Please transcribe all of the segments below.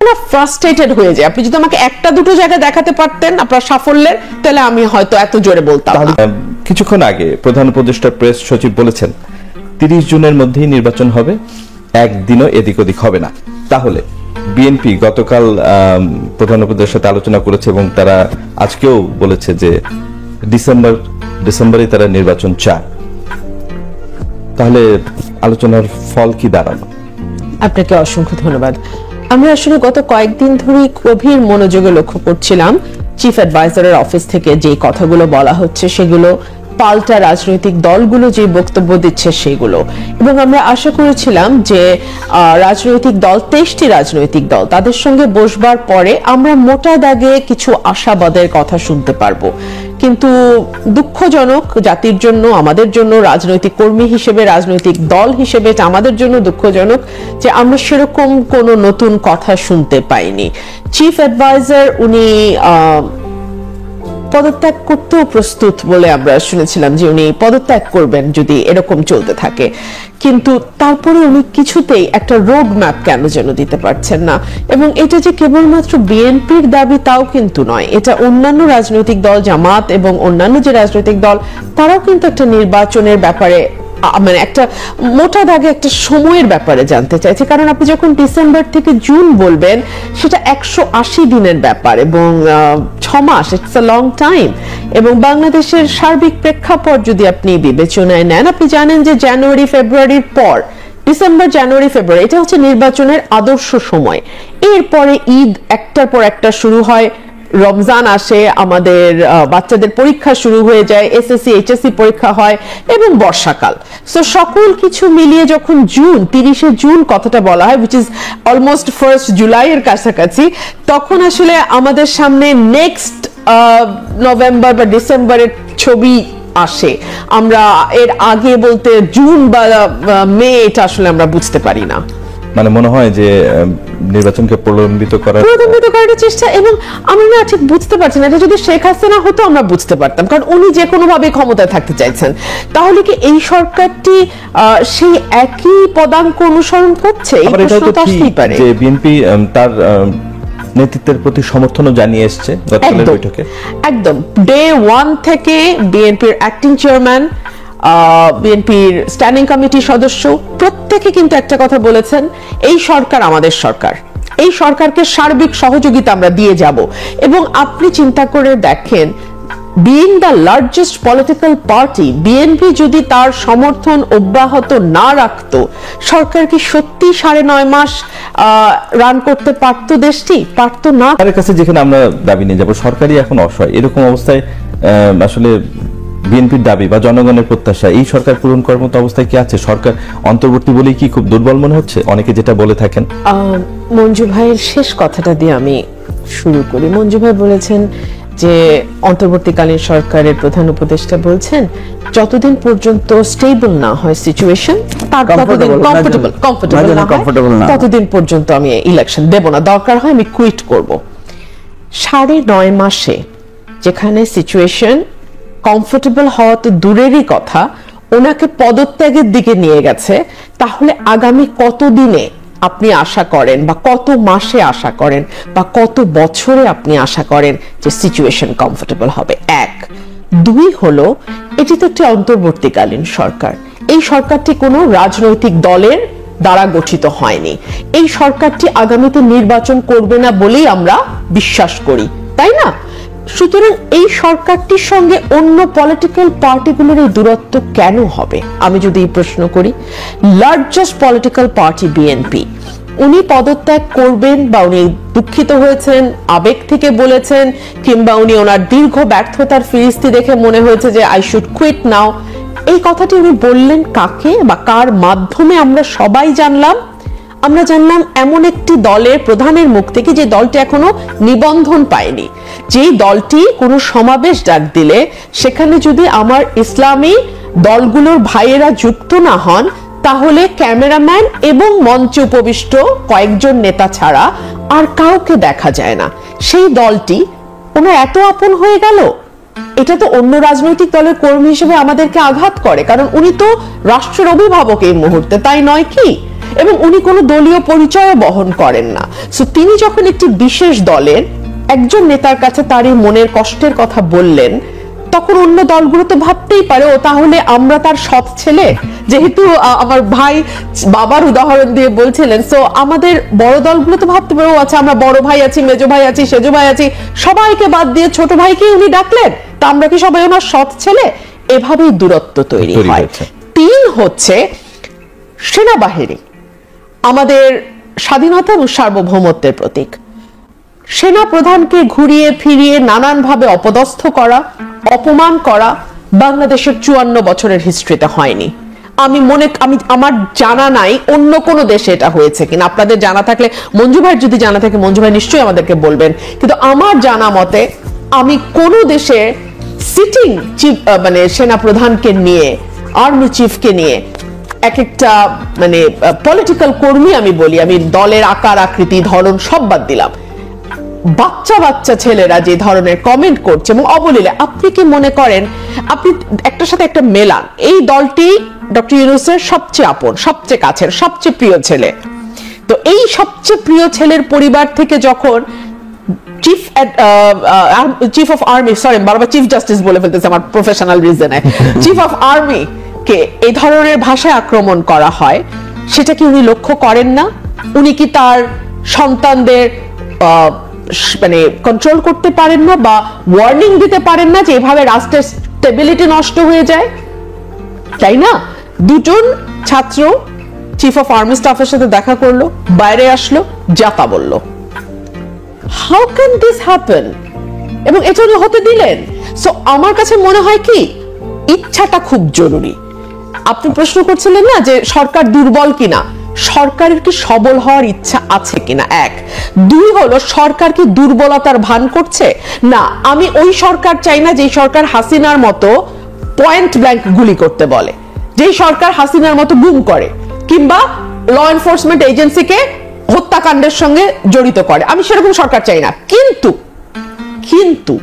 না ফ্রাস্ট্রেটেড হয়ে যায়। আপনি যদি আমাকে একটা দুটো জায়গা দেখাতে পারতেন আপনার সাফল্যের, তাহলে আমি হয়তো এত জোরে বলতাম না। কিছুক্ষণ আগে প্রধান উপদেষ্টা প্রেস সচিব বলেছেন 30 জুনের মধ্যেই নির্বাচন হবে, একদিনও এদিক ওদিক হবে না। তাহলে বিএনপি গতকাল প্রধান উপদেষ্টার সাথে আলোচনা করেছে এবং তারা আজকেও বলেছে যে ডিসেম্বরে তারা নির্বাচন চায়। তাহলে আলোচনার ফল কি দাঁড়ালো? আপনাকে অসংখ্য ধন্যবাদ। আমরা আসলে গত কয়েকদিন ধরে গভীর মনোযোগে লক্ষ্য করছিলাম চিফ অ্যাডভাইজারের অফিস থেকে যে কথাগুলো বলা হচ্ছে সেগুলো, পাল্টা রাজনৈতিক দলগুলো যে বক্তব্য দিচ্ছে সেগুলো, এবং আমরা আশা করেছিলাম যে রাজনৈতিক দল 23টি রাজনৈতিক দল তাদের সঙ্গে বসবার পরে আমরা মোটা দাগে কিছু আশাবাদের কথা শুনতে পারবো। কিন্তু দুঃখজনক জাতির জন্য, আমাদের জন্য, রাজনৈতিক কর্মী হিসেবে, রাজনৈতিক দল হিসেবে আমাদের জন্য দুঃখজনক যে আমরা সেরকম কোনো নতুন কথা শুনতে পাইনি। চিফ অ্যাডভাইজার উনি পদত্যাগ করতেও প্রস্তুত বলে আমরা শুনেছিলাম যে উনি পদত্যাগ করবেন যদি এরকম চলতে থাকে, কিন্তু তারপরে উনি কিছুতেই একটা রোড ম্যাপ কেন যেন দিতে পারছেন না। এবং এটা যে কেবলমাত্র বিএনপির দাবি তাও কিন্তু নয়, এটা অন্যান্য রাজনৈতিক দল, জামাত এবং অন্যান্য যে রাজনৈতিক দল, তারাও কিন্তু একটা নির্বাচনের ব্যাপারে মানে একটা মোটা দাগে একটা সময়ের ব্যাপারে জানতে চাইছে। কারণ আপনি যখন ডিসেম্বর থেকে জুন বলবেন সেটা 180 দিনের ব্যাপার এবং 6 মাস, ইটস আ লং টাইম। এবং বাংলাদেশের সার্বিক প্রেক্ষাপট যদি আপনি বিবেচনায় নেন, আপনি জানেন যে জানুয়ারি ফেব্রুয়ারির পর, ডিসেম্বর জানুয়ারি ফেব্রুয়ারি, এটা হচ্ছে নির্বাচনের আদর্শ সময়। এরপরে ঈদ একটার পর একটা শুরু হয়, রমজান আসে, আমাদের বাচ্চাদের পরীক্ষা শুরু হয়ে যায়, এসএসসি এইচএসসি পরীক্ষা হয় এবং বর্ষাকাল। সো সকল কিছু মিলিয়ে যখন জুন, 30শে জুন কথাটা বলা হয়, উইচ ইজ অলমোস্ট 1 জুলাইয়ের কাছাকাছি, তখন আসলে আমাদের সামনে নেক্সট নভেম্বর বা ডিসেম্বরের ছবি আসে। আমরা এর আগে বলতে জুন বা মে, এটা আসলে আমরা বুঝতে পারি না। মানে মনে হয় যে নির্বাচনকে প্রলম্বিত করার চেষ্টা, এবং আমরা না ঠিক বুঝতে পারছি না। এটা যদি শেখ হাসিনা হতো আমরা বুঝতে পারতাম, কারণ উনি যে কোনো ভাবে ক্ষমতায় থাকতে চাইছেন। তাহলে কি এই সরকারটি সেই একই পদাঙ্ক অনুসরণ করছে? এই প্রশ্নটা আসতেই পারে যে বিএনপি তার নেতৃত্বের প্রতি সমর্থনও জানিয়ে এসেছে গতকালের বৈঠকে। একদম ডে 1 থেকে বিএনপির অ্যাক্টিং চেয়ারম্যান, বিএনপির স্ট্যান্ডিং কমিটির সদস্য প্রত্যেকে কিন্তু একটা কথা বলেছেন, এই সরকার আমাদের সরকার, এই সরকারকে সার্বিক সহযোগিতা আমরা দিয়ে যাব। এবং আপনি চিন্তা করে দেখেন, being the largest political party, BNP যদি তার সমর্থন অব্যাহত না রাখতো, সরকার কি সত্যি 9.5 মাস রান করতে পারতো দেশটি? পারতো না। তার কাছে যেখানে আমরা দাবি নিয়ে যাব, সরকারই এখন অসহায়, এরকম অবস্থায় আসলে বিএনপির দাবি বা জনগণের প্রত্যাশা এই সরকার পূরণ করার মতো অবস্থায় কি আছে? সরকার অন্তর্বর্তী বলেই কি খুব দুর্বল মনে হচ্ছে? অনেকে যেটা বলে থাকেন। মঞ্জু ভাইয়ের শেষ কথাটা দিয়ে আমি শুরু করি। মঞ্জু ভাই বলেছেন যে অন্তর্বর্তীকালীন সরকারের প্রধান উপদেষ্টা বলছেন যতদিন পর্যন্ত স্টেবল না হয় সিচুয়েশন, কমফোর্টেবল না, ততদিন পর্যন্ত আমি ইলেকশন দেব না, দরকার হয় আমি কুইট করব। 9.5 মাসে যেখানে সিচুয়েশন কমফোর্টেবল হওয়া তো দূরেরই কথা, ওনাকে পদত্যাগের দিকে নিয়ে গেছে, তাহলে আগামী কত দিনে আপনি আশা করেন, বা কত মাসে আশা করেন, বা কত বছরে আপনি আশা করেন যে সিচুয়েশন কমফোর্টেবল হবে? 1, 2 হলো, এটি তো একটি অন্তর্বর্তীকালীন সরকার। এই সরকারটি কোনো রাজনৈতিক দলের দ্বারা গঠিত হয়নি। এই সরকারটি আগামীতে নির্বাচন করবে না বলেই আমরা বিশ্বাস করি, তাই না? সুতরাং এই সরকারটির সঙ্গে অন্য পলিটিক্যাল পার্টিগুলোর এই দূরত্ব কেন হবে? আমি যদি এই প্রশ্ন করি, লার্জেস্ট পলিটিক্যাল পার্টি বিএনপি, উনি পদত্যাগ করবেন বা উনি দুঃখিত হয়েছেন, আবেগ থেকে বলেছেন, কিংবা উনি ওনার দীর্ঘ ব্যর্থতার ফিরিস্তি দেখে মনে হয়েছে যে আই শুড কুইট নাও, এই কথাটি উনি বললেন কাকে বা কার মাধ্যমে আমরা সবাই জানলাম? আমরা জানলাম এমন একটি দলের প্রধানের মুখ থেকে, যে দলটি এখনো নিবন্ধন পায়নি, যেই দলটি কোনো সমাবেশ ডাক দিলে সেখানে যদি আমার ইসলামী দলগুলোর ভাইয়েরা যুক্ত না হন, তাহলে ক্যামেরাম্যান এবং মঞ্চে উপবিষ্ট কয়েকজন নেতা ছাড়া আর কাউকে দেখা যায় না। সেই দলটি ওনার এত আপন হয়ে গেল, এটা তো অন্য রাজনৈতিক দলের কর্মী হিসেবে আমাদেরকে আঘাত করে, কারণ উনি তো রাষ্ট্রের অভিভাবক এই মুহূর্তে, তাই নয় কি? এবং উনি কোনো দলীয় পরিচয় বহন করেন না। সো তিনি যখন একটি বিশেষ দলের একজন নেতার কাছে তার এই মনের কষ্টের কথা বললেন, তখন অন্য দলগুলো তো ভাবতেই পারে ও তাহলে আমরা তার সৎ ছেলে, যেহেতু আমার ভাই বাবার উদাহরণ দিয়ে বলছিলেন, সো আমাদের বড় দলগুলো তো ভাবতে পারে ও আচ্ছা আমরা বড় ভাই আছি, মেজো ভাই আছি, সেজো ভাই আছি, সবাইকে বাদ দিয়ে ছোট ভাইকে উনি ডাকলেন, তা আমরা কি সবাই ওনার সৎ ছেলে? এভাবেই দূরত্ব তৈরি হয়। 3 হচ্ছে সেনাবাহিনী আমাদের স্বাধীনতা এবং সার্বভৌমত্বের প্রতীক। সেনা প্রধানকে ঘুরিয়ে ফিরিয়ে নানানভাবে অপদস্থ করা, অপমান করা বাংলাদেশের 54 বছরের হিস্ট্রিতে হয়নি। আমি আমার জানা নাই অন্য কোন দেশে এটা হয়েছে কিনা। আপনাদের জানা থাকলে, মঞ্জু ভাইয়ের যদি জানা থাকে মঞ্জু ভাই নিশ্চয়ই আমাদেরকে বলবেন, কিন্তু আমার জানা মতে আমি কোন দেশে সিটিং চিফ মানে সেনা প্রধানকে নিয়ে, আর্মি চিফকে নিয়ে এক একটা মানে পলিটিক্যাল কর্মী, আমি বলি, আমি দলের আকার আকৃতি ধরন সব বাদ দিলাম, বাচ্চা বাচ্চা ছেলেরা যে ধরনের কমেন্ট করছে এবং অবলীলে, আপনি কি মনে করেন আপনি একটার সাথে একটা মেলান, এই দলটি ডক্টর ইউনূসের সবচেয়ে আপন, সবচেয়ে কাছের, সবচেয়ে প্রিয় ছেলে, তো এই সবচেয়ে প্রিয় ছেলের পরিবার থেকে যখন চিফ অফ আর্মি, সরি বারবার চিফ জাস্টিস বলে ফেলতেছে আমার প্রফেশনাল রিজনে, চিফ অফ আর্মি কে এই ধরনের ভাষায় আক্রমণ করা হয়, সেটা কি উনি লক্ষ্য করেন না? উনি কি তার সন্তানদের মানে কন্ট্রোল করতে পারেন না বা ওয়ার্নিং দিতে পারেন না যে এভাবে রাষ্ট্রের স্টেবিলিটি নষ্ট হয়ে যায়? তাই না? দুজন ছাত্র চিফ অফ আর্মি স্টাফের সাথে দেখা করলো, বাইরে আসলো, যাতা বলল। How can this happen? এবং এটা উনি হতে দিলেন। সো আমার কাছে মনে হয় কি ইচ্ছাটা খুব জরুরি। আপনি প্রশ্ন করছিলেন না যে সরকার দুর্বল কিনা, সরকারের কি সবল হওয়ার ইচ্ছা আছে কিনা, 1। 2 হলো সরকার কি দুর্বলতার ভান করছে? না, আমি ওই সরকার চাই না যে সরকার হাসিনার মতো পয়েন্ট ব্ল্যাঙ্ক গুলি করতে বলে, যেই সরকার হাসিনার মতো গুম করে কিংবা ল এনফোর্সমেন্ট এজেন্সিকে হত্যাকাণ্ডের সঙ্গে জড়িত করে, আমি সেরকম সরকার চাই না। কিন্তু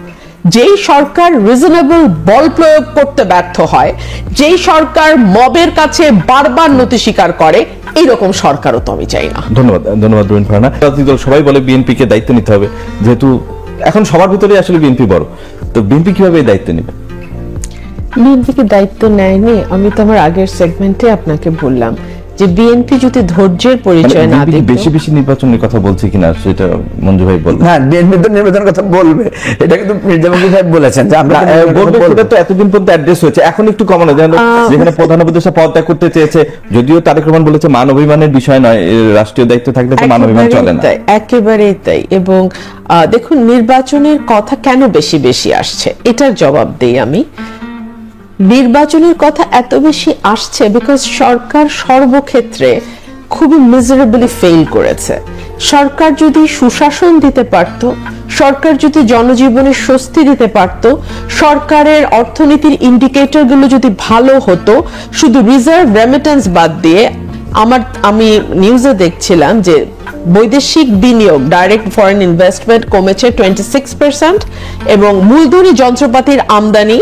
যেই সরকার রিজনেবল বল প্রয়োগ করতে ব্যর্থ হয়, যেই সরকার মবের কাছে বারবার নতি স্বীকার করে, এইরকম সরকারও তো আমি চাই না। ধন্যবাদ রুমিন ফারহানা। রাজনৈতিক দল সবাই বলে বিএনপি কে দায়িত্ব নিতে হবে, যেহেতু এখন সবার ভিতরে আসলে বিএনপি বড়, তো বিএনপি কিভাবে এই দায়িত্ব নেবে? বিএনপি কে দায়িত্ব নেয়নি, আমি তো আমার আগের সেগমেন্টে আপনাকে বললাম যে বিএনপি যদি ধৈর্যের পরিচয় না দিত, বেশি বেশি নির্বাচনের কথা বলছে কিনা সেটা মঞ্জু ভাই বলবেন। হ্যাঁ, বিএনপি তো নির্বাচনের কথা বলবে, এটা কিন্তু মির্জা ফখরুল সাহেব বলেছেন যে আমরা বলবো, সেটা তো এতদিন পর্যন্ত অ্যাড্রেস হয়েছে, এখন একটু কমানো যায়। যেখানে প্রধান উপদেষ্টা পদত্যাগ করতে চেয়েছে, যদিও তারেক রহমান বলেছে মান অভিমানের বিষয় নয়, রাষ্ট্রীয় দায়িত্ব থাকলে তো মান অভিমান চলে না। একেবারেই তাই। এবং দেখুন নির্বাচনের কথা কেন বেশি বেশি আসছে, এটার জবাব দেই আমি। নির্বাচনের কথা এত বেশি আসছে বিকজ সরকার সর্বক্ষেত্রে খুবই মিজারেবলি ফেল করেছে। সরকার যদি সুশাসন দিতে পারত, সরকার যদি জনজীবনে স্বস্তি দিতে পারত, সরকারের অর্থনীতির ইন্ডিকেটরগুলো যদি ভালো হতো, শুধু রিজার্ভ রেমিটেন্স বাদ দিয়ে, আমি নিউজে দেখছিলাম যে বৈদেশিক বিনিয়োগ, ডাইরেক্ট ফরেন ইনভেস্টমেন্ট কমেছে 26% এবং মূলধনী যন্ত্রপাতির আমদানি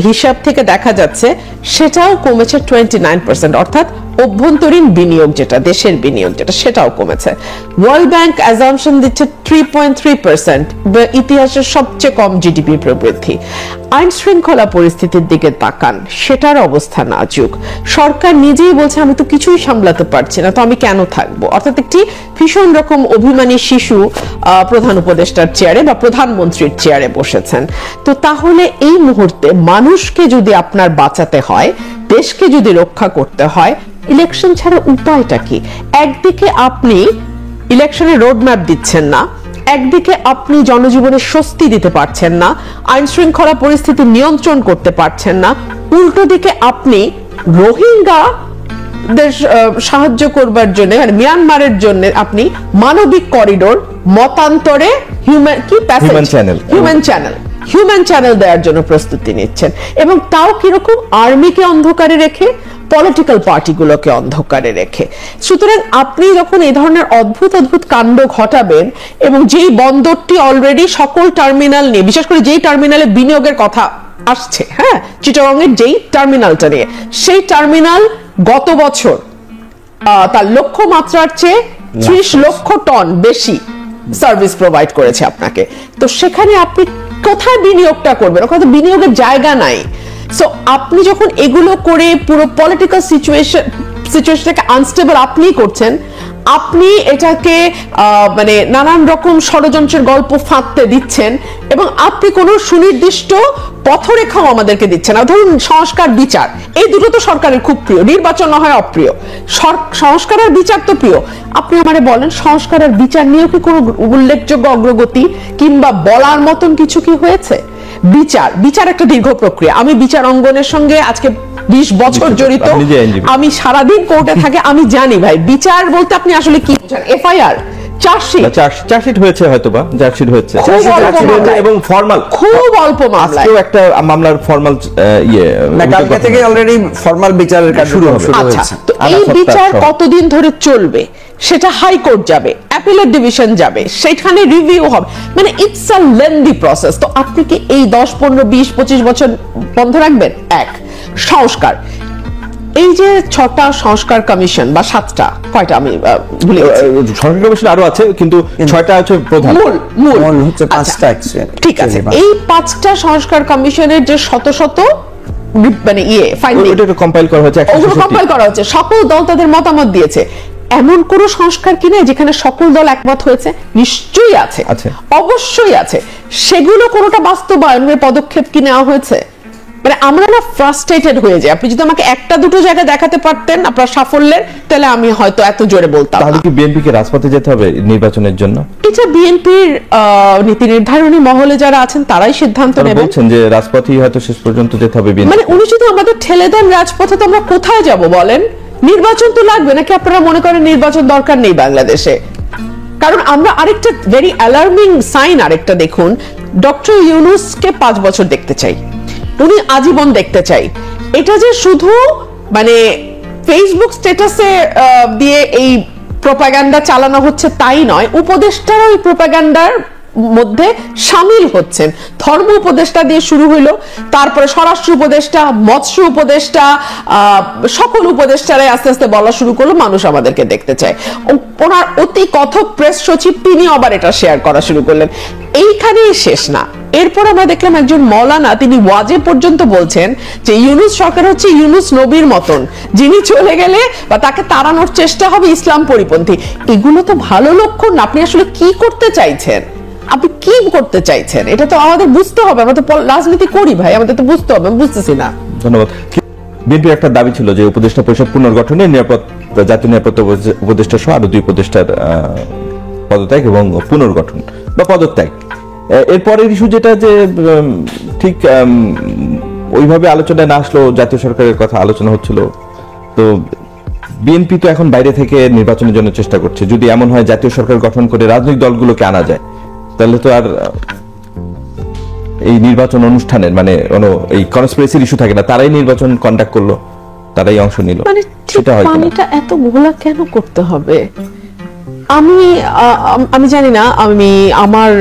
হিসাব থেকে দেখা যাচ্ছে সেটাও কমেছে 29%, অর্থাৎ অভ্যন্তরীণ বিনিয়োগ যেটা, দেশের বিনিয়োগ যেটা, সেটাও কমেছে। ওয়ার্ল্ড ব্যাংক অ্যাজাম্পশন দিচ্ছে 3.3%, ইতিহাসের সবচেয়ে কম জিডিপি প্রবৃদ্ধি। আইন শৃঙ্খলা পরিস্থিতির দিকে তাকান, সেটার অবস্থা নাজুক। সরকার নিজেই বলছে আমি তো কিছুই সামলাতে পারছি না, তো আমি কেন থাকবো? অর্থাৎ একটি ভীষণ রকম অভিমানী শিশু প্রধান উপদেষ্টার চেয়ারে বা প্রধানমন্ত্রীর চেয়ারে বসেছেন। তো তাহলে এই মুহূর্তে মানুষকে যদি আপনার বাঁচাতে হয়, দেশকে যদি রক্ষা করতে হয়, ইলেকশন ছাড়া উপায়টা কি? একদিকে আপনি ইলেকশনের রোডম্যাপ দিচ্ছেন না, একদিকে আপনি জনজীবনে স্বস্তি দিতে পারছেন না, আইন শৃঙ্খলা পরিস্থিতি নিয়ন্ত্রণ করতে পারছেন না, উল্টো দিকে আপনি রোহিঙ্গা সাহায্য করবার জন্য, মানে মিয়ানমারের জন্য আপনি মানবিক করিডোর, মতান্তরে হিউম্যান চ্যানেল দেওয়ার জন্য প্রস্তুতি নিচ্ছেন, এবং তাও কিরকম? আর্মিকে অন্ধকারে রেখে, পলিটিক্যাল পার্টিগুলোকে অন্ধকারে রেখে। সুতরাং আপনি যখন এই ধরনের অদ্ভুত কাণ্ড ঘটাবেন, এবং যেই বন্দরটি অলরেডি সকল টার্মিনাল নিয়ে, বিশেষ করে যেই টার্মিনালে বিনিয়োগের কথা আসছে, হ্যাঁ, চিটাগংয়ের যেই টার্মিনালটা নিয়ে, সেই টার্মিনাল গত বছর তার লক্ষ্যমাত্রার চেয়ে 30 লক্ষ টন বেশি সার্ভিস প্রোভাইড করেছে আপনাকে। তো সেখানে আপনি কোথায় বিনিয়োগটা করবেন? ওখানে তো বিনিয়োগের জায়গা নাই। সো আপনি যখন এগুলো করে পুরো পলিটিক্যাল সিচুয়েশনটাকে আনস্টেবল আপনিই করছেন, আপনি এটাকে মানে নানান রকম ষড়যন্ত্রের গল্প ফাঁদতে দিচ্ছেন এবং আপনি কোনো সুনির্দিষ্ট পথরেখাও আমাদেরকে দিচ্ছেন না। ধরুন সংস্কার বিচার, এই দুটো তো সরকারের খুব প্রিয়, নির্বাচন না হয় অপ্রিয়, সংস্কার আর বিচার তো প্রিয়। আপনি আমারে বলেন সংস্কার আর বিচার নিয়েও কি কোনো উল্লেখযোগ্য অগ্রগতি কিংবা বলার মতন কিছু কি হয়েছে? বিচার একটা দীর্ঘ প্রক্রিয়া। আমি বিচার অঙ্গনের সঙ্গে আজকে 20 বছর জড়িত, আমি সারাদিন কোর্টে থাকি, আমি জানি ভাই বিচার বলতে আপনি আসলে কি বোঝেন। এফআইআর, চার্জশিট হয়েছে, হয়তো বা চার্জশিট হয়েছে এবং ফর্মাল খুব অল্প মামলা, আজকেও একটা মামলার ফর্মাল কালকে থেকে অলরেডি ফর্মাল বিচারের কাজ শুরু হবে। আচ্ছা, তো এই বিচার কতদিন ধরে চলবে? সেটা হাইকোর্ট যাবে, অ্যাপিলেট ডিভিশন যাবে, সেখানে রিভিউ হবে, মানে ইটস আ লেন্দি প্রসেস। তো আপনি কি এই 10, 15, 20, 25 বছর বন্ধ রাখবেন? এক সংস্কার, এই যে 6টা সংস্কার কমিশন বা 7টা, কয়টা আমি ভুলে গেছি, সংস্কার কমিশন আরো আছে, কিন্তু 6টা হচ্ছে প্রধান, মূল হচ্ছে 5টা। ঠিক আছে, এই 5টা সংস্কার কমিশনের যে শত শত মানে কম্পাইল করা হয়েছে, কম্পাইল করা হচ্ছে, সকল দল তাদের মতামত দিয়েছে। এমন কোন সংস্কার কি নেই যেখানে সকল দল একমত হয়েছে? নিশ্চয়ই আছে, অবশ্যই আছে। সেগুলো কোনোটা বাস্তবায়নের পদক্ষেপ কি নেওয়া হয়েছে? মানে আমরা না ফ্রাস্ট্রেটেড হয়ে যাই। আপনি যদি আমাকে একটা দুটো জায়গায় দেখাতে পারতেন আপনার সাফল্যের, তাহলে আমি হয়তো এত জোরে বলতাম। তাহলে কি বিএনপিকে রাজপথে যেতে হবে নির্বাচনের জন্য? এটা বিএনপির নীতি নির্ধারণী মহলে যারা আছেন তারাই সিদ্ধান্ত নেবেন। বলছেন যে রাজপথেই হয়তো শেষ পর্যন্ত যেতে হবে বিএনপি। মানে উনি যদি আমাদের ঠেলে দেন রাজপথে, তো আমরা কোথায় যাব বলেন? নির্বাচন তো লাগবে নাকি? আপনারা মনে করেন নির্বাচন দরকার নেই বাংলাদেশে? কারণ আমরা আরেকটা ভেরি অ্যালার্মিং সাইন আরেকটা দেখুন, ডক্টর ইউনূসকে 5 বছর দেখতে চাই, উনি আজীবন দেখতে চাই। এটা যে শুধু মানে ফেসবুক স্ট্যাটাসে দিয়ে এই প্রোপাগান্ডা চালানো হচ্ছে তাই নয়, উপদেষ্টারা ওই প্রোপাগান্ডার মধ্যে শামিল হচ্ছেন। ধর্ম উপদেষ্টা দিয়ে শুরু হইলো, তারপরে স্বরাষ্ট্র উপদেষ্টা, মৎস্য উপদেষ্টা, সকল উপদেষ্টারাই আস্তে আস্তে বলা শুরু করলো মানুষ আমাদেরকে দেখতে চায়। ওনার অতি কথক প্রেস সচিব তিনি আবার এটা শেয়ার করা শুরু করলেন। এইখানেই শেষ না, এরপর আমরা দেখলাম একজন মৌলানা তিনি ওয়াজে পর্যন্ত বলছেন যে ইউনূস সরকার হচ্ছে ইউনূস নবীর মতন, যিনি চলে গেলে বা তাকে তাড়ানোর চেষ্টা হবে ইসলাম পরিপন্থী। এগুলো তো ভালো লক্ষণ না। আপনি আসলে কি করতে চাইছেন? আপনি কি করতে চাইছেন? এটা তো আমাদের বুঝতে হবে। আমরা তো রাজনীতি করি ভাই, আমাদের তো বুঝতে হবে। আমি বুঝতেছি না। ধন্যবাদ। বিএনপির একটা দাবি ছিল যে উপদেষ্টা পরিষদ পুনর্গঠনে জাতীয় নিরাপত্তা উপদেষ্টা সহ আরো 2 উপদেষ্টার পদত্যাগ এবং পুনর্গঠন বা পদত্যাগ। এরপরের ইস্যু যেটা যে ঠিক ওইভাবে আলোচনায় না আসলো, জাতীয় সরকারের কথা আলোচনা হচ্ছিল। তো বিএনপি তো এখন বাইরে থেকে নির্বাচনের জন্য চেষ্টা করছে। যদি এমন হয় জাতীয় সরকার গঠন করে রাজনৈতিক দলগুলোকে আনা যায়, তাহলে তো আর এই নির্বাচন অনুষ্ঠানের মানে এই কনস্পিরেসির ইস্যু থাকে না। তারাই নির্বাচন কন্ডাক্ট করলো, তারাই অংশ নিল, সেটা হয় না। এত ঘোলা কেন করতে হবে? আমি জানি না। আমি আমার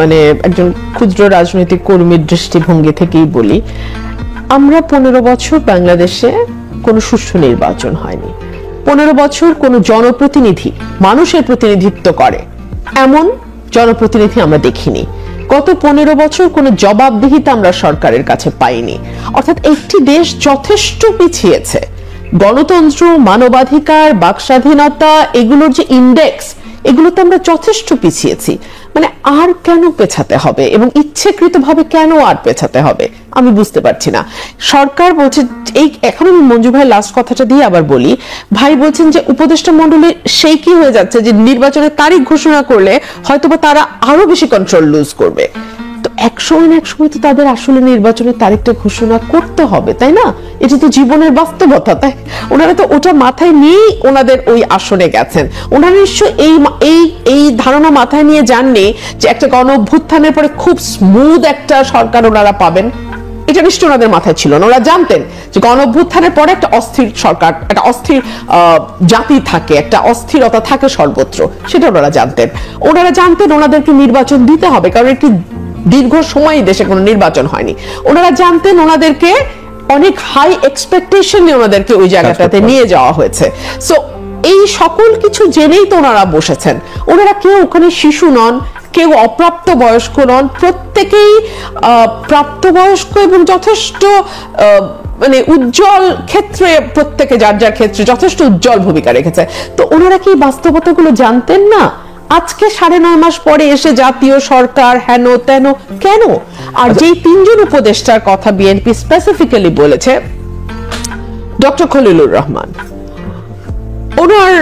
মানে একজন ক্ষুদ্র রাজনৈতিক কর্মীর দৃষ্টিভঙ্গি থেকেই বলি, আমরা 15 বছর বাংলাদেশে কোনো সুষ্ঠু নির্বাচন হয়নি। 15 বছর কোনো জনপ্রতিনিধি মানুষের প্রতিনিধিত্ব করে এমন জনপ্রতিনিধি আমরা দেখিনি। গত 15 বছর কোনো জবাবদিহিতা আমরা সরকারের কাছে পাইনি। অর্থাৎ একটি দেশ যথেষ্ট পিছিয়েছে। গণতন্ত্র, মানবাধিকার, বাকস্বাধীনতা, এগুলোর যে ইন্ডেক্স, এগুলোতে আমরা যথেষ্ট পিছিয়েছি। মানে আর কেন পেছাতে হবে এবং ইচ্ছেকৃতভাবে কেন আর পেছাতে হবে আমি বুঝতে পারছি না। সরকার বলছে, এই এখন আমি মঞ্জু ভাই লাস্ট কথাটা দিয়ে আবার বলি, ভাই বলছেন যে উপদেষ্টা মণ্ডলী সেই কি হয়ে যাচ্ছে যে নির্বাচনের তারিখ ঘোষণা করলে হয়তোবা তারা আরো বেশি কন্ট্রোল লুজ করবে। তো এক সময় তো তাদের আসলে নির্বাচনের তারিখটা ঘোষণা করতে হবে, তাই না? এটা তো জীবনের বাস্তবতা। তাই ওনারা তো ওটা মাথায় নিয়েই ওনাদের ওই আসনে গেছেন। ওনারা নিশ্চয় এই ধারণা মাথায় নিয়ে যাননি যে একটা গণ অভ্যুত্থানের পরে খুব স্মুথ একটা সরকার ওনারা পাবেন। এটা নিশ্চয় ওনাদের মাথায় ছিল না। ওরা জানতেন যে গণ অভ্যুত্থানের পরে একটা অস্থির সরকার, একটা অস্থির জাতি থাকে, একটা অস্থিরতা থাকে সর্বত্র, সেটা ওনারা জানতেন। ওনাদেরকে নির্বাচন দিতে হবে, কারণ একটি দীর্ঘ সময় দেশে কোনো নির্বাচন হয়নি। ওনারা জানতেন ওনাদেরকে অনেক হাই এক্সপেকটেশন নিয়ে ওনাদেরকে ওই জায়গাটাতে নিয়ে যাওয়া হয়েছে। সো এই সকল কিছু জেনেই তো ওনারা বসেছেন। ওনারা কেউ ওখানে শিশু নন, কেউ অপ্রাপ্ত বয়স্ক নন, প্রত্যেকেই প্রাপ্তবয়স্ক এবং যথেষ্ট মানে উজ্জ্বল ক্ষেত্রে, প্রত্যেকে যার যার ক্ষেত্রে যথেষ্ট উজ্জ্বল ভূমিকা রেখেছে। তো ওনারা কি বাস্তবতাগুলো জানতেন না? আজকে 9.5 মাস পরে এসে জাতীয় সরকার হেন তেন কেন? আর যেই 3 জন উপদেষ্টার কথা বিএনপি স্পেসিফিক্যালি বলেছে, ডক্টর খলিলুর রহমান, ওনার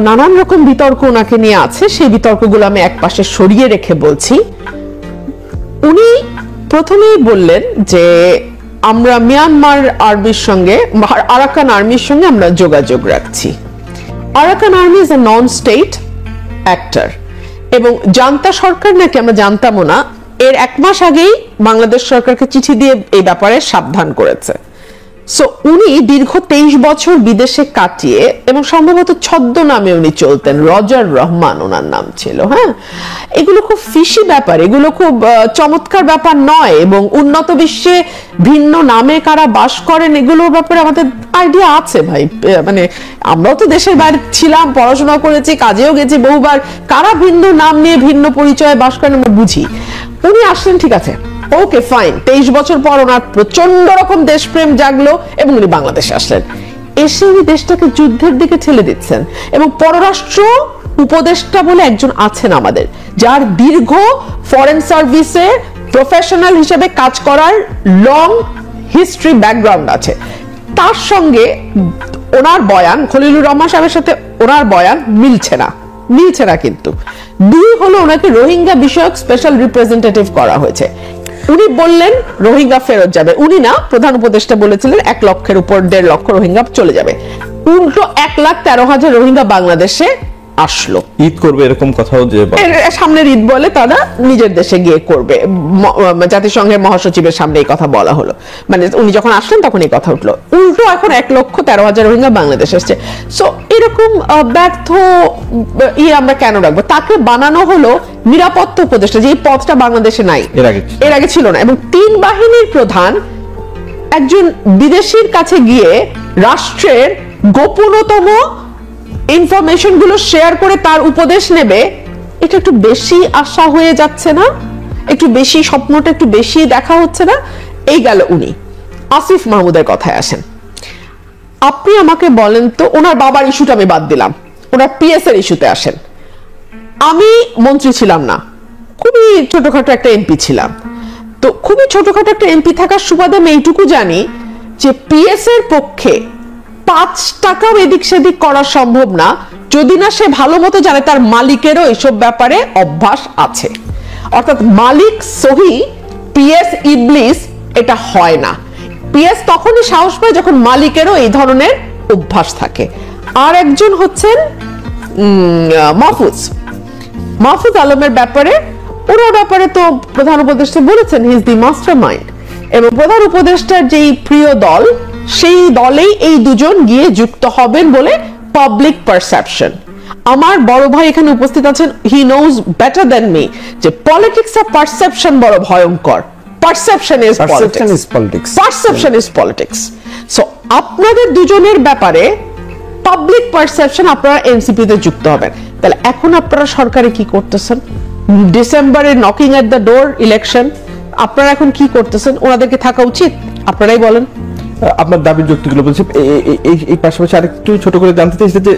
নানান রকম বিতর্ক ওনাকে নিয়ে আছে, সেই বিতর্কগুলো আমি একপাশে সরিয়ে রেখে বলছি। উনি প্রথমেই বললেন যে আমরা মিয়ানমার আর্মির সঙ্গে, আরাকান আর্মির সঙ্গে আমরা যোগাযোগ রাখছি। Arakan army is a non state actor, এবং জান্তা সরকার নাকি, আমরা জানতামও না, এর 1 মাস আগেই বাংলাদেশ সরকারকে চিঠি দিয়ে এই ব্যাপারে সাবধান করেছে। সো উনি দীর্ঘ 23 বছর বিদেশে কাটিয়ে, এবং সম্ভবত ছদ্মনামে উনি চলতেন, রজার রহমান ওনার নাম ছিল। হ্যাঁ, এগুলো খুব ফিশি ব্যাপার, এগুলো খুব চমৎকার ব্যাপার নয়, এবং উন্নত বিশ্বে ভিন্ন নামে কারা বাস করেন এগুলোর ব্যাপারে আমাদের আইডিয়া আছে ভাই। মানে আমরাও তো দেশের বাইরে ছিলাম, পড়াশোনা করেছি, কাজেও গেছি বহুবার, কারা ভিন্ন নাম নিয়ে ভিন্ন পরিচয়ে বাস করেন আমরা বুঝি। উনি আসলেন, ঠিক আছে, ওকে ফাইন, 23 বছর পর ওনার প্রচন্ড রকম দেশপ্রেম জাগলো এবং উনি বাংলাদেশে আসলেন। এসে উনি দেশটাকে যুদ্ধের দিকে ঠেলে দিচ্ছেন, এবং পররাষ্ট্র উপদেষ্টা বলে একজন আছেন আমাদের, যার দীর্ঘ ফরেন সার্ভিসে প্রফেশনাল হিসেবে কাজ করার লং হিস্ট্রি ব্যাকগ্রাউন্ড আছে। তার সঙ্গে ওনার বয়ান, খলিলুর রহমান সাহেবের সাথে ওনার বয়ান মিলছে না। কিন্তু 2 হলো, ওনাকে রোহিঙ্গা বিষয়ক স্পেশাল রিপ্রেজেন্টেটিভ করা হয়েছে। উনি বললেন রোহিঙ্গা ফেরত যাবে, উনি না, প্রধান উপদেষ্টা বলেছিলেন 1 লক্ষের উপর 1.5 লক্ষ রোহিঙ্গা চলে যাবে। উল্টো 1,13,000 রোহিঙ্গা বাংলাদেশে আসলো। ঈদ করবে এরকম কথাও যে সামনের ঈদ বলে তারা নিজের দেশে গিয়ে করবে, জাতিসংঘের মহাসচিবের সামনে এই কথা বলা হলো। মানে উনি যখন আসলেন তখন এই কথা উঠলো। উল্টো এখন 1,13,000 রোহিঙ্গা বাংলাদেশে আসছে। সো এরকম ব্যর্থ আমরা কেন রাখবো? তাকে বানানো হলো নিরাপত্তা উপদেষ্টা, যে এই পদটা বাংলাদেশে নাই, এর আগে ছিল না। এবং 3 বাহিনীর প্রধান একজন বিদেশির কাছে গিয়ে রাষ্ট্রের গোপনতম ইনফরমেশন গুলো শেয়ার করে তার উপদেশ নেবে, এটা একটু বেশি আশা হয়ে যাচ্ছে না? একটু বেশি, স্বপ্নটা একটু বেশি দেখা হচ্ছে না? এই গেল উনি। আসিফ মাহমুদের কথায় আসেন। আপনি আমাকে বলেন তো, ওনার বাবার ইস্যুটা আমি বাদ দিলাম, ওনার পিএস এর ইস্যুতে আসেন। আমি মন্ত্রী ছিলাম না, খুবই ছোটখাটো একটা এমপি ছিলাম। তো খুবই ছোটখাটো একটা এমপি থাকার সুবাদে আমি এইটুকু জানি যে পিএস এর পক্ষে 5 টাকাও এদিক সেদিক করা সম্ভব না, যদি না সে ভালো মতো জানে তার মালিকেরও এসব ব্যাপারে অভ্যাস আছে। অর্থাৎ মালিক সহি, পিএস ইবলিস, এটা হয় না। পিএস তখনই সাহস পায় যখন মালিকেরও এই ধরনের অভ্যাস থাকে। আর একজন হচ্ছেন মাহফুজ আলমের ব্যাপারে, ওনার ব্যাপারে তো প্রধান উপদেষ্টা বলেছেন হি ইজ দি মাস্টারমাইন্ড, এবং প্রধান উপদেষ্টার যেই প্রিয় দল, সেই দলেই এই 2 জন গিয়ে যুক্ত হবেন বলে পাবলিক পারসেপশন। আমার বড় ভাই এখানে উপস্থিত আছেন, he knows better than me যে পলিটিক্স আর পারসেপশন বড় ভয়ঙ্কর। Perception is politics. সো আপনাদের 2 জনের ব্যাপারে পাবলিক পারসেপশন, আপনারা এনসিপি তে যুক্ত হবেন। তাহলে এখন আপনারা সরকারে কি করতেছেন? ডিসেম্বরে knocking at the door election, আপনারা এখন কি করতেছেন? ওনাদেরকে থাকা উচিত? আপনারাই বলেন। আপনার দাবির যুক্তিগুলো বলছি। এই পাশাপাশি আরেকটু ছোট করে জানতে চাইছি যে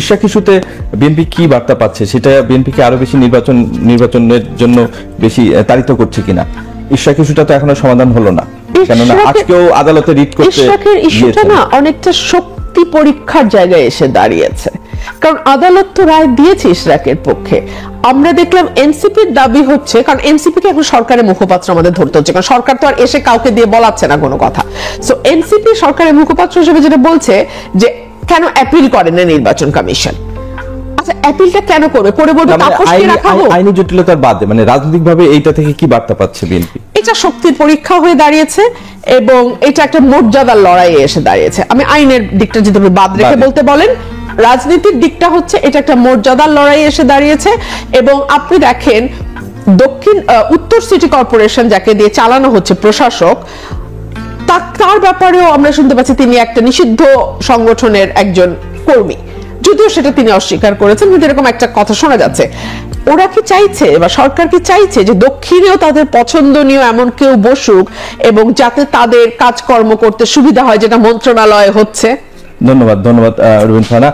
ইশরাক ইস্যুতে বিএনপি কি বার্তা পাচ্ছে, সেটা বিএনপিকে আরো বেশি নির্বাচনের জন্য বেশি তাড়িত করছে কিনা? ইশরাক ইস্যুটা তো এখনো সমাধান হলো না, কেননা আজকেও আদালতে রিট করতে ইশরাকের ইস্যুটা না অনেকটা শক্তি পরীক্ষার জায়গায় এসে দাঁড়িয়েছে, কারণ আদালত তো রায় দিয়েছে ইশরাকের পক্ষে। আমরা দেখলাম এনসিপির দাবি হচ্ছে, কারণ এনসিপি কে এখন সরকারের মুখপাত্র আমাদের ধরতে হচ্ছে, কারণ সরকার তো আর এসে কাউকে দিয়ে বলাচ্ছে না কোনো কথা। সো এনসিপি সরকারের মুখপাত্র হিসেবে যেটা বলছে যে কেন অ্যাপিল করে না নির্বাচন কমিশন। আচ্ছা, অ্যাপিলটা কেন করবে? করে বলবে তাপসকে রাখা হোক। আইনি জটিলতার বাদে মানে রাজনৈতিকভাবে এইটা থেকে কি বার্তা পাচ্ছে বিএনপি? এটা শক্তির পরীক্ষা হয়ে দাঁড়িয়েছে, এবং এটা একটা মর্যাদার লড়াইয়ে এসে দাঁড়িয়েছে। আমি আইনের দিকটা যদি বাদ রেখে বলতে বলেন, রাজনীতির দিকটা হচ্ছে এটা একটা মর্যাদার লড়াই এসে দাঁড়িয়েছে। এবং আপনি দেখেন উত্তর সিটি কর্পোরেশন যাকে দিয়ে চালানো হচ্ছে প্রশাসক, তার ব্যাপারেও আমরা শুনতে পাচ্ছি তিনি একটা নিষিদ্ধ সংগঠনের একজন কর্মী। যদিও সেটা তিনি অস্বীকার করেছেন, কিন্তু এরকম একটা কথা শোনা যাচ্ছে। ওরা কি চাইছে বা সরকার কি চাইছে যে দক্ষিণেও তাদের পছন্দনীয় এমন কেউ বসুক এবং যাতে তাদের কাজকর্ম করতে সুবিধা হয়, যেটা মন্ত্রণালয়ে হচ্ছে? ধন্যবাদ রুবিন ফারহানা।